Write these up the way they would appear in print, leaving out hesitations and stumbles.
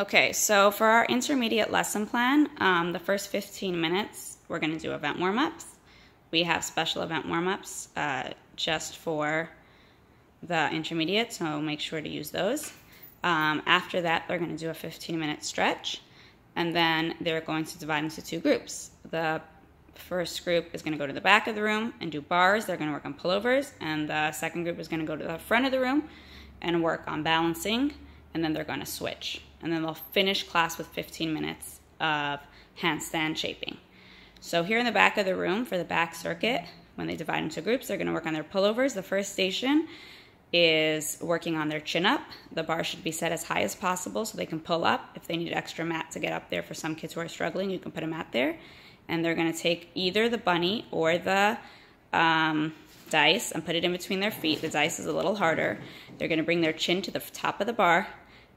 Okay, so for our intermediate lesson plan, the first 15 minutes, we're going to do event warm-ups. We have special event warm-ups just for the intermediate, so make sure to use those. After that, they're going to do a 15-minute stretch, and then they're going to divide into two groups. The first group is going to go to the back of the room and do bars. They're going to work on pullovers, and the second group is going to go to the front of the room and work on balancing, and then they're going to switch. And then they'll finish class with 15 minutes of handstand shaping. So here in the back of the room for the back circuit, when they divide into groups, they're going to work on their pullovers. The first station is working on their chin up. The bar should be set as high as possible so they can pull up. If they need extra mat to get up there for some kids who are struggling, you can put a mat there. And they're going to take either the bunny or the dice and put it in between their feet. The dice is a little harder. They're going to bring their chin to the top of the bar,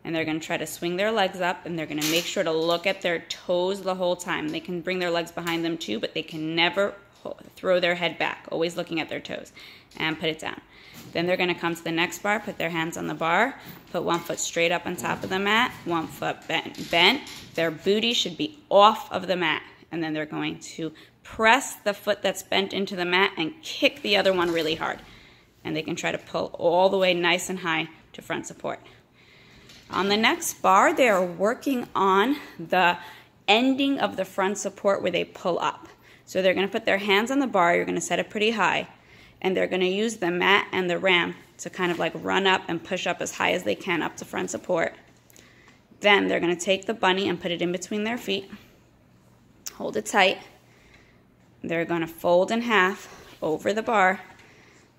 and they're going to try to swing their legs up, and they're going to make sure to look at their toes the whole time. They can bring their legs behind them too, but they can never throw their head back, always looking at their toes, and put it down. Then they're going to come to the next bar, put their hands on the bar, put one foot straight up on top of the mat, one foot bent. Their booty should be off of the mat, and then they're going to press the foot that's bent into the mat and kick the other one really hard. And they can try to pull all the way nice and high to front support. On the next bar, they are working on the ending of the front support where they pull up. So they're going to put their hands on the bar, you're going to set it pretty high, and they're going to use the mat and the ramp to kind of like run up and push up as high as they can up to front support. Then they're going to take the bunny and put it in between their feet, hold it tight. They're going to fold in half over the bar,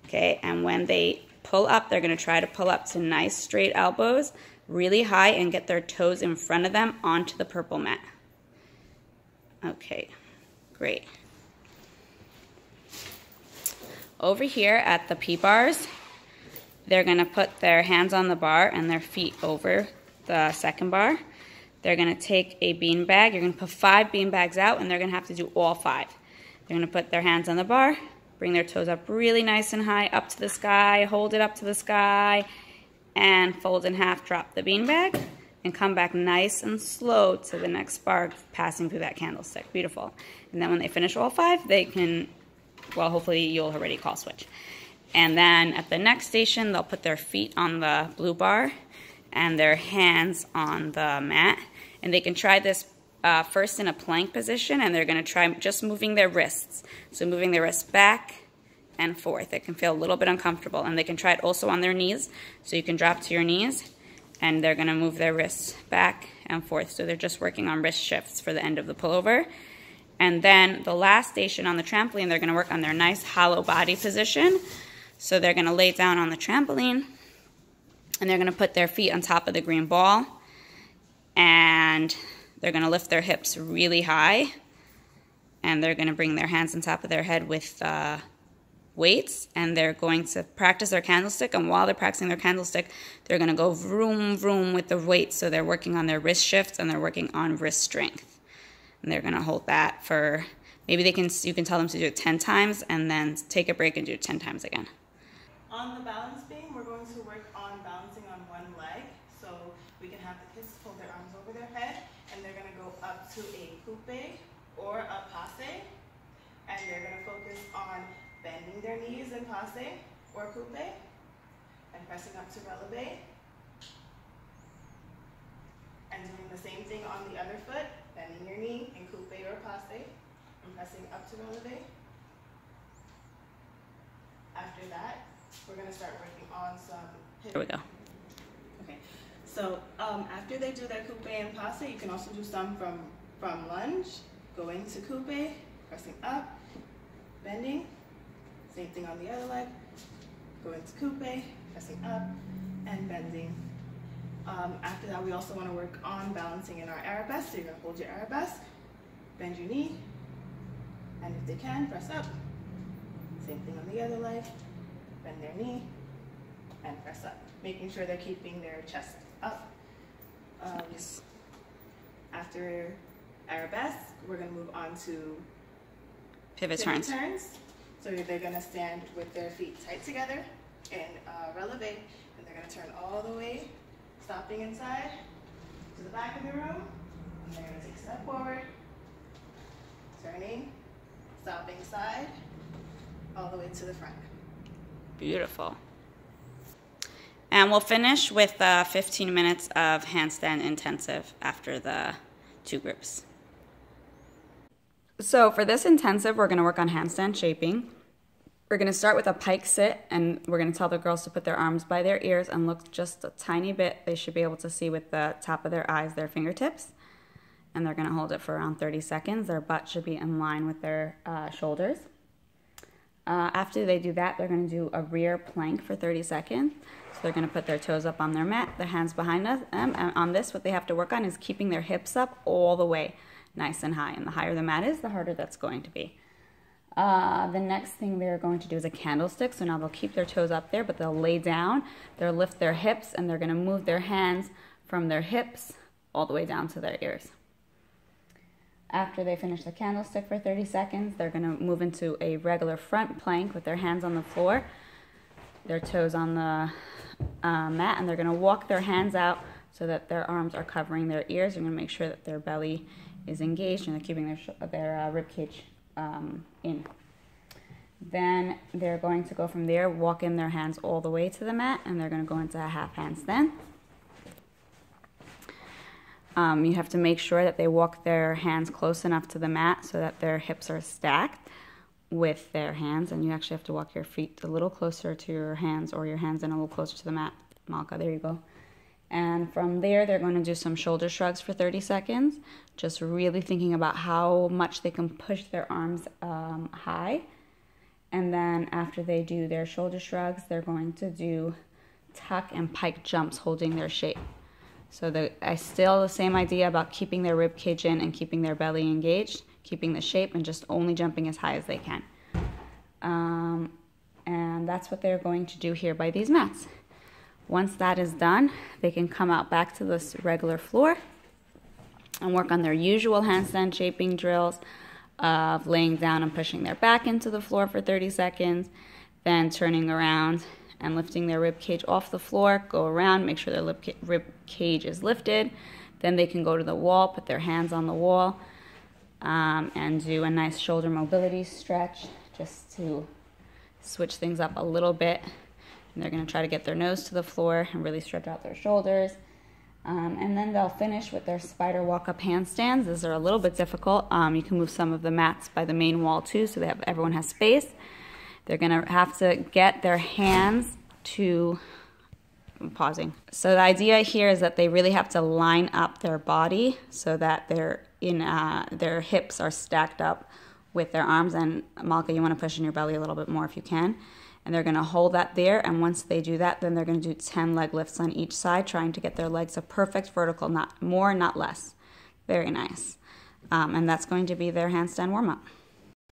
okay, and when they pull up, they're going to try to pull up to nice straight elbows, really high, and get their toes in front of them onto the purple mat. Okay, great. Over here at the P-bars, they're going to put their hands on the bar and their feet over the second bar. They're going to take a beanbag. You're going to put 5 beanbags out, and they're going to have to do all 5. They're going to put their hands on the bar, bring their toes up really nice and high, up to the sky, hold it up to the sky, and fold in half, drop the beanbag, and come back nice and slow to the next bar, passing through that candlestick. Beautiful. And then when they finish all 5, they can, well, hopefully you'll already call switch. And then at the next station, they'll put their feet on the blue bar and their hands on the mat. And they can try this first in a plank position, and they're going to try just moving their wrists. So moving their wrists back and forth. It can feel a little bit uncomfortable, and they can try it also on their knees. So you can drop to your knees, and they're going to move their wrists back and forth. So they're just working on wrist shifts for the end of the pullover. And then the last station on the trampoline, they're going to work on their nice hollow body position. So they're going to lay down on the trampoline, and they're going to put their feet on top of the green ball, and they're going to lift their hips really high, and they're going to bring their hands on top of their head with weights, and they're going to practice their candlestick. And while they're practicing their candlestick, they're going to go vroom, vroom with the weights. So they're working on their wrist shifts, and they're working on wrist strength. And they're going to hold that for, maybe you can tell them to do it 10 times, and then take a break and do it 10 times again. On the balance beam, we're going to work on balancing on one leg. So we can have the kids hold their arms over their head, and they're going to go up to a coupe or a passe, and they're going to focus on bending their knees in passe or coupe, and pressing up to releve, and doing the same thing on the other foot, bending your knee in coupe or passe, and pressing up to releve. After that, we're going to start working on some hip. Here we go. Okay, so after they do their coupe and passe, you can also do some from lunge, going to coupe, pressing up, bending. Same thing on the other leg, going to coupe, pressing up, and bending. After that, we also want to work on balancing in our arabesque. So you're going to hold your arabesque, bend your knee, and if they can, press up. Same thing on the other leg, bend their knee, and press up. Making sure they're keeping their chest up. After arabesque, we're going to move on to Pivot turns. So they're going to stand with their feet tight together in releve, and they're going to turn all the way, stopping inside, to the back of the room. And they're going to take a step forward, turning, stopping side, all the way to the front. Beautiful. And we'll finish with 15 minutes of handstand intensive after the 2 groups. So for this intensive, we're going to work on handstand shaping. We're going to start with a pike sit, and we're going to tell the girls to put their arms by their ears and look just a tiny bit. They should be able to see with the top of their eyes their fingertips. And they're going to hold it for around 30 seconds. Their butt should be in line with their shoulders. After they do that, they're going to do a rear plank for 30 seconds. So they're going to put their toes up on their mat, their hands behind them. And on this, what they have to work on is keeping their hips up all the way, nice and high. And the higher the mat is, the harder that's going to be. The next thing they're going to do is a candlestick. So now they'll keep their toes up there, but they'll lay down. They'll lift their hips, and they're going to move their hands from their hips all the way down to their ears. After they finish the candlestick for 30 seconds, they're going to move into a regular front plank with their hands on the floor, their toes on the mat, and they're going to walk their hands out so that their arms are covering their ears. They're going to make sure that their belly is engaged and they're keeping their rib cage in. Then they're going to go from there, walk in their hands all the way to the mat, and they're going to go into a half handstand. You have to make sure that they walk their hands close enough to the mat so that their hips are stacked with their hands, and you actually have to walk your feet a little closer to your hands, or your hands in a little closer to the mat. Malka, there you go. And from there, they're going to do some shoulder shrugs for 30 seconds, just really thinking about how much they can push their arms high. And then after they do their shoulder shrugs, they're going to do tuck and pike jumps holding their shape. So still the same idea about keeping their rib cage in and keeping their belly engaged, keeping the shape, and just only jumping as high as they can. And that's what they're going to do here by these mats. Once that is done, they can come out back to this regular floor and work on their usual handstand shaping drills of laying down and pushing their back into the floor for 30 seconds, then turning around and lifting their rib cage off the floor, go around, make sure their rib cage is lifted. Then they can go to the wall, put their hands on the wall, and do a nice shoulder mobility stretch just to switch things up a little bit. And they're going to try to get their nose to the floor and really stretch out their shoulders. And then they'll finish with their spider walk-up handstands. These are a little bit difficult. You can move some of the mats by the main wall too, so everyone has space. They're going to have to get their hands to, I'm pausing. So the idea here is that they really have to line up their body so that their hips are stacked up with their arms. And Malka, you want to push in your belly a little bit more if you can. And they're going to hold that there, and once they do that, then they're going to do 10 leg lifts on each side, trying to get their legs a perfect vertical, not more, not less. Very nice. And that's going to be their handstand warm-up.